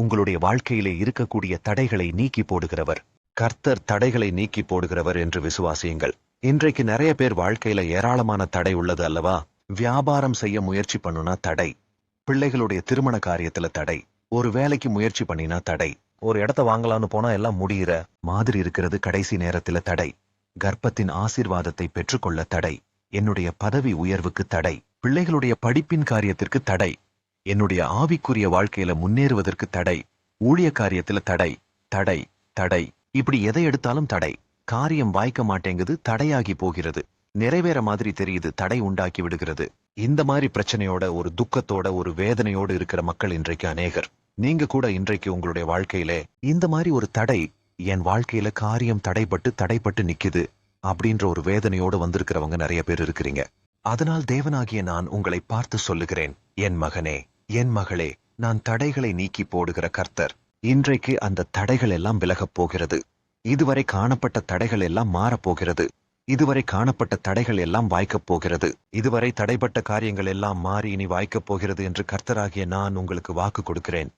உங்களுடைய வாழ்க்கையிலே இருக்கக்கூடிய தடைகளை நீக்கி போடுகிறவர். கர்த்தர் தடைகளை நீக்கி போடுகிறவர் என்று விசுவாசியுங்கள். இன்றைக்கு நிறைய பேர் வாழ்க்கையில ஏராளமான தடை உள்ளது அல்லவா? வியாபாரம் செய்ய முயற்சி பண்ணுனா தடை, பிள்ளைகளுடைய திருமண காரியத்துல தடை, ஒரு வேலைக்கு முயற்சி பண்ணினா தடை, ஒரு இடத்த வாங்கலாம்னு போனா எல்லாம் முடிகிற மாதிரி இருக்கிறது கடைசி நேரத்துல தடை, கர்ப்பத்தின் ஆசீர்வாதத்தை பெற்றுக்கொள்ள தடை, என்னுடைய பதவி உயர்வுக்கு தடை, பிள்ளைகளுடைய படிப்பின் காரியத்திற்கு தடை, என்னுடைய ஆவிக்குரிய வாழ்க்கையில முன்னேறுவதற்கு தடை, ஊழிய காரியத்துல தடை, தடை, தடை. இப்படி எதை எடுத்தாலும் தடை. காரியம் வாய்க்க மாட்டேங்குது, தடையாகி போகிறது, நிறைவேற மாதிரி தெரியுது, தடை உண்டாக்கி விடுகிறது. இந்த மாதிரி பிரச்சனையோட, ஒரு துக்கத்தோட, ஒரு வேதனையோடு இருக்கிற மக்கள் இன்றைக்கு அநேகர். நீங்க கூட இன்றைக்கு உங்களுடைய வாழ்க்கையில இந்த மாதிரி ஒரு தடை, என் வாழ்க்கையில காரியம் தடைப்பட்டு நிக்குது அப்படின்ற ஒரு வேதனையோடு வந்திருக்கிறவங்க நிறைய பேர் இருக்கிறீங்க. அதனால் தேவனாகிய நான் உங்களை பார்த்து சொல்லுகிறேன், என் மகனே, என் மகளே, நான் தடைகளை நீக்கி போடுகிற கர்த்தர். இன்றைக்கு அந்த தடைகள் எல்லாம் விலகப் போகிறது. இதுவரை காணப்பட்ட தடைகள் எல்லாம் மாறப்போகிறது. இதுவரை காணப்பட்ட தடைகள் எல்லாம் வாய்க்கப் போகிறது. இதுவரை தடைப்பட்ட காரியங்கள் எல்லாம் மாறி இனி வாய்க்கப் போகிறது என்று கர்த்தராகிய நான் உங்களுக்கு வாக்கு கொடுக்கிறேன்.